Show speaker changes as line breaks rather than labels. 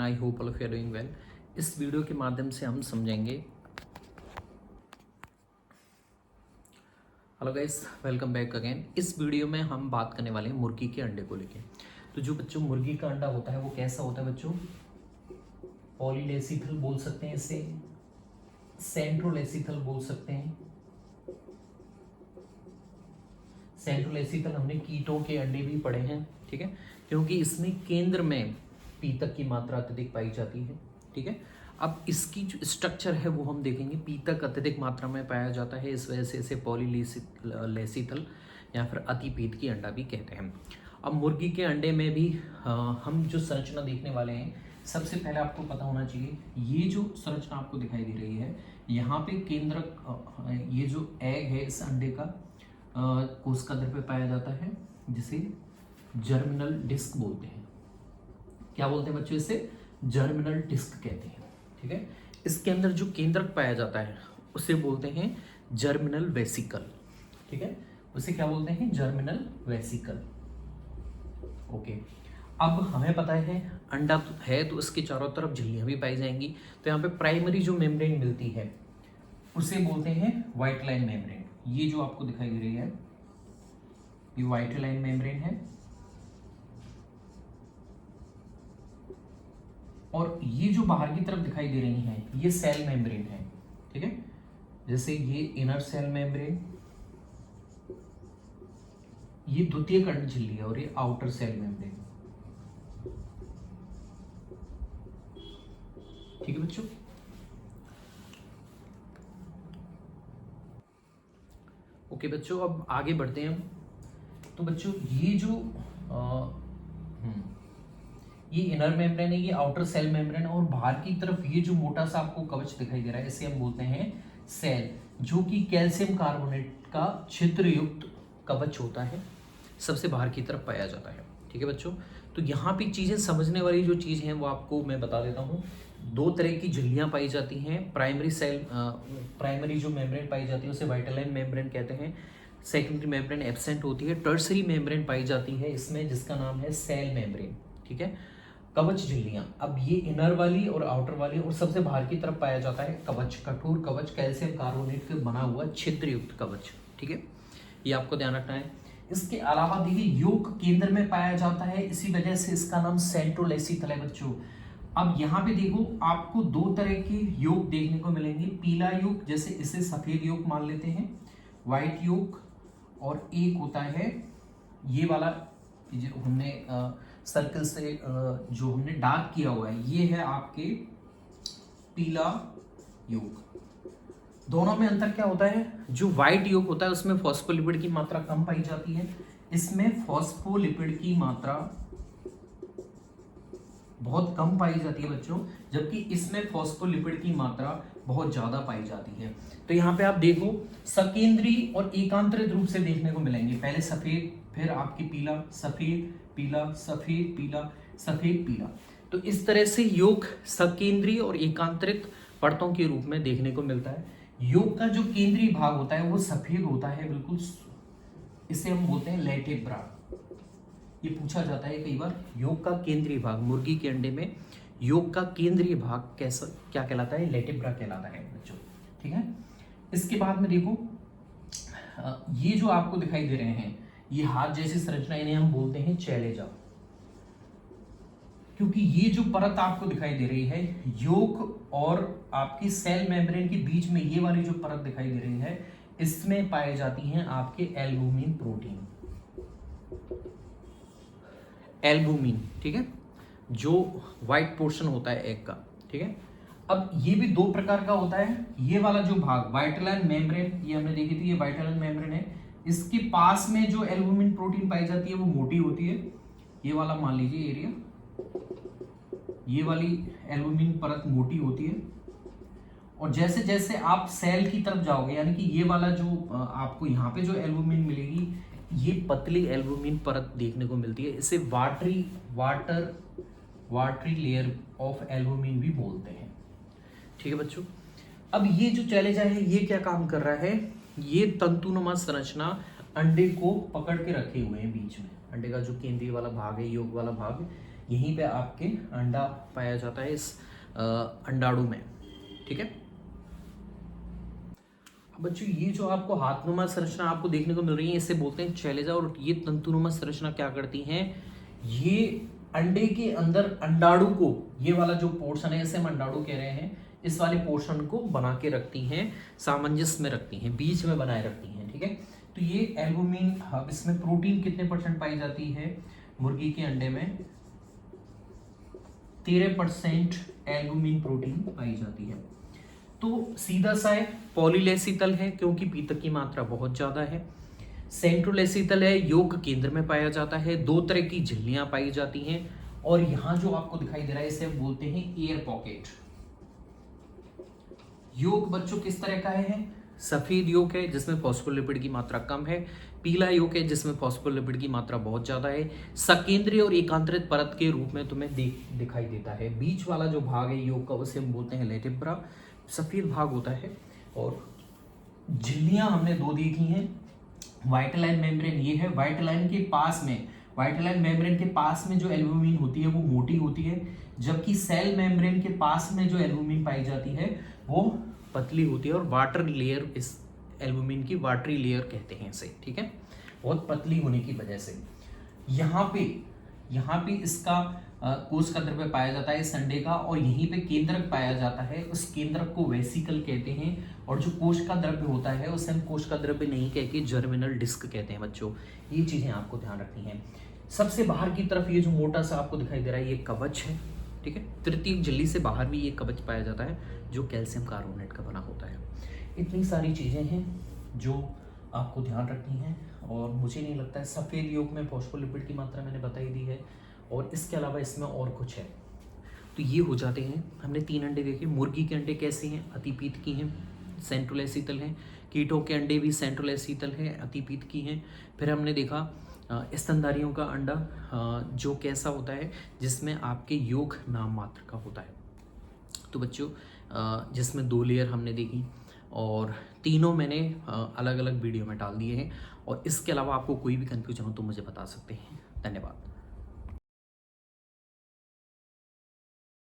I hope all of you are doing well. इस video के माध्यम से हम समझेंगे। Hello guys, welcome back again. इस वीडियो में हम बात करने वाले हैं मुर्गी के अंडे को लेके। तो जो बच्चों मुर्गी का अंडा होता है वो कैसा होता है बच्चों? पॉलीलेसिथल बोल सकते हैं इसे, सेंट्रोलेसिथल बोल सकते हैं। सेंट्रोलेसिथल हमने कीटों के अंडे भी पढ़े हैं, ठीक है, क्योंकि इसमें केंद्र में पीतक की मात्रा अत्यधिक पाई जाती है, ठीक है। अब इसकी जो स्ट्रक्चर है वो हम देखेंगे। पीतक अत्यधिक मात्रा में पाया जाता है, इस वजह से इसे पॉलीलेसिथल या फिर अतिपीत की अंडा भी कहते हैं। अब मुर्गी के अंडे में भी हम जो संरचना देखने वाले हैं, सबसे पहले आपको पता होना चाहिए, ये जो संरचना आपको दिखाई दे रही है, यहाँ पे केंद्रक ये जो एग है इस अंडे का कोशिकाद्र पे पाया जाता है, जिसे जर्मिनल डिस्क बोलते हैं। क्या बोलते हैं बच्चों? इसे जर्मिनल डिस्क कहते हैं, ठीक है। इसके अंदर जो केंद्रक पाया जाता है उसे बोलते हैं जर्मिनल वेसिकल, ठीक है। उसे क्या बोलते हैं? Germinal vesicle. ओके, अब हमें पता है अंडा है तो इसके चारों तरफ झिल्लियां भी पाई जाएंगी। तो यहाँ पे प्राइमरी जो मेम्ब्रेन मिलती है उसे बोलते हैं व्हाइट लाइन मेम्ब्रेन। ये जो आपको दिखाई दे रही है ये व्हाइट लाइन मेम्ब्रेन है, और ये जो बाहर की तरफ दिखाई दे रही हैं ये सेल मेम्ब्रेन है, ठीक है। जैसे ये इनर सेल मेम्ब्रेन, ये द्वितीय कर्ण झिल्ली है, और ये आउटर सेल मेम्ब्रेन, ठीक है बच्चों। ओके बच्चों, अब आगे बढ़ते हैं हम। तो बच्चों ये जो ये इनर मेम्ब्रेन है, ये आउटर सेल मेम्ब्रेन, और बाहर की तरफ ये जो मोटा सा आपको कवच दिखाई दे रहा है इसे हम बोलते हैं सेल, जो कि कैल्शियम कार्बोनेट का छिद्र युक्त कवच होता है, सबसे बाहर की तरफ पाया जाता है, ठीक है बच्चों। तो यहाँ पे चीजें समझने वाली जो चीज है वो आपको मैं बता देता हूँ। दो तरह की झिल्लियां पाई जाती हैं। प्राइमरी जो मेम्ब्रेन पाई जाती है उसे वाइटलाइन मेम्ब्रेन कहते हैं। सेकेंडरी मेम्ब्रेन एब्सेंट होती है। टर्सरी मेम्ब्रेन पाई जाती है इसमें, जिसका नाम है सेल मेम्ब्रेन, ठीक है। कवच झिल्लियां, अब ये इनर वाली और आउटर वाली, और सबसे बाहर की तरफ पाया जाता है कवच, कठोर कवच, कैल्शियम कार्बोनेट से बना हुआ छिद्र युक्त कवच, ठीक है। ये आपको ध्यान रखना है। इसके अलावा देखिए योक केंद्र में पाया जाता है, इसी वजह से इसका नाम सेंट्रोलेसिथल है बच्चों। अब यहाँ पे देखो आपको दो तरह के योग देखने को मिलेंगे। पीला योग, जैसे इसे सफेद योग मान लेते हैं, व्हाइट योग, और एक होता है ये वाला, जो हमने सर्कल से जो हमने डार्क किया हुआ है, ये है आपके पीला योग। दोनों में अंतर क्या होता है? जो व्हाइट योग होता है उसमें फॉस्फोलिपिड की मात्रा कम पाई जाती है, इसमें फॉस्फोलिपिड की मात्रा बहुत कम पाई जाती है बच्चों, जबकि इसमें फॉस्फोलिपिड की मात्रा बहुत ज्यादा पाई जाती है। तो यहाँ पे आप देखो सकेंद्री और एकांतरित रूप से देखने को मिलेंगे। पहले सफेद, फिर आपकी पीला, सफेद पीला, सफेद पीला, सफेद पीला। तो इस तरह से योग सकेंद्री और एकांतरित परतों के रूप में देखने को मिलता है। योग का जो केंद्रीय भाग होता है वो सफेद होता है बिल्कुल, इसे हम बोलते हैं लेटेब्रा। ये पूछा जाता है कई बार, योग का केंद्रीय भाग मुर्गी के अंडे में, योग का केंद्रीय भाग कैसा क्या कहलाता है? लेटेब्रा कहलाता है बच्चों, ठीक है। इसके बाद में देखो ये जो आपको दिखाई दे रहे हैं ये हाथ जैसी संरचना, इन्हें हम बोलते हैं चैलेजा, क्योंकि ये जो परत आपको दिखाई दे रही है योग और आपकी सेल मेम्ब्रेन के बीच में, ये वाली जो परत दिखाई दे रही है इसमें पाए जाती हैं आपके एल्बुमिन प्रोटीन, एल्बुमिन, ठीक है, जो व्हाइट पोर्शन होता है एग का, ठीक है। अब ये भी दो प्रकार का होता है। ये वाला जो भाग वाइटलाइन मेम्ब्रेन, ये हमने देखी थी, ये वाइटलाइन मेम्ब्रेन है, इसके पास में जो एल्बुमिन प्रोटीन पाई जाती है वो मोटी होती है। ये वाला मान लीजिए एरिया, ये वाली एल्बुमिन परत मोटी होती है, और जैसे जैसे आप सेल की तरफ जाओगे, यानी कि ये वाला जो आपको यहाँ पे जो एल्बुमिन मिलेगी, ये पतली एल्बुमिन परत देखने को मिलती है। इसे वाटरी लेयर ऑफ एल्बुमिन भी बोलते हैं, ठीक है बच्चों। अब ये जो चैलेंज है ये क्या काम कर रहा है? ये तंतुनुमा संरचना अंडे को पकड़ के रखे हुए हैं बीच में। अंडे का जो केंद्रीय वाला भाग है, योग वाला भाग, यहीं पे आपके अंडा पाया जाता है इस अंडाणु में, ठीक है। बच्चों ये जो आपको हाथनुमा संरचना आपको देखने को मिल रही है इसे बोलते हैं शैलजा, और ये तंतुनुमा संरचना क्या करती हैं, ये अंडे के अंदर अंडाणु को, ये वाला जो पोर्शन है इसे हम अंडाणु कह रहे हैं, इस वाले पोर्शन को बना के रखती हैं, सामंजस्य में रखती हैं, बीच में बनाए रखती हैं, ठीक है। तो ये एल्बुमिन, अब इसमें प्रोटीन कितने परसेंट पाई जाती है, मुर्गी के अंडे में 13% एल्बुमिन प्रोटीन पाई जाती है। तो सीधा सा है, पॉलीलेसितल है क्योंकि पीतक की मात्रा बहुत ज्यादा है, सेंट्रोलेसितल है, योग केंद्र में पाया जाता है, 2 तरह की झिल्लियां पाई जाती हैं, और यहां जो आपको दिखाई दे रहा है इसे हम बोलते हैं एयर पॉकेट। योग बच्चों किस तरह का है, सफेद योग है जिसमें फॉस्फोलिपिड की मात्रा कम है, पीला योग है जिसमें फॉस्फोलिपिड की मात्रा बहुत ज्यादा है, सकेंद्रीय और एकांतरित परत के रूप में तुम्हें दिखाई देता है। बीच वाला जो भाग है योग का उसे हम बोलते हैं लेटिब्रा, सफेद भाग होता है। और झिल्लियां हमने 2 देखी हैं, वाइटलाइन मेम्ब्रेन ये है, वाइटलाइन के पास में, वाइटलाइन मेम्ब्रेन के पास में जो एल्बुमिन होती है वो मोटी होती है, जबकि सेल मेम्ब्रेन के पास में जो एल्बुमिन पाई जाती है वो पतली होती है, और वाटर लेयर, इस एल्बुमिन की वाटरी लेयर कहते हैं इसे, ठीक है, बहुत पतली होने की वजह से। यहाँ पे इसका कोश का द्रव्य पाया जाता है संडे का, और यहीं पे केंद्रक पाया जाता है, उस केंद्रक को वेसिकल कहते हैं, और जो कोश का द्रव्य होता है उसे हम कोश का द्रव्य नहीं कह के जर्मिनल डिस्क कहते हैं बच्चों। ये चीजें आपको ध्यान रखनी है। सबसे बाहर की तरफ ये जो मोटा सा आपको दिखाई दे रहा है ये कवच है, ठीक है, तृतीयक झिल्ली से बाहर भी ये कवच पाया जाता है जो कैल्शियम कार्बोनेट का बना होता है। इतनी सारी चीजें हैं जो आपको ध्यान रखनी है, और मुझे नहीं लगता है, सफेद योग में फॉस्फोलिपिड की मात्रा मैंने बताई दी है, और इसके अलावा इसमें और कुछ है। तो ये हो जाते हैं, हमने 3 अंडे देखे। मुर्गी के अंडे कैसे हैं, अतिपीत की हैं, सेंट्रोलेसितल हैं। कीटों के अंडे भी सेंट्रोलेसितल हैं, अतिपीत की हैं। फिर हमने देखा स्तनधारियों का अंडा जो कैसा होता है, जिसमें आपके योग नाम मात्र का होता है। तो बच्चों जिसमें 2 लेयर हमने देखी, और तीनों मैंने अलग अलग वीडियो में डाल दिए हैं, और इसके अलावा आपको कोई भी कन्फ्यूजन हो तो मुझे बता सकते हैं। धन्यवाद।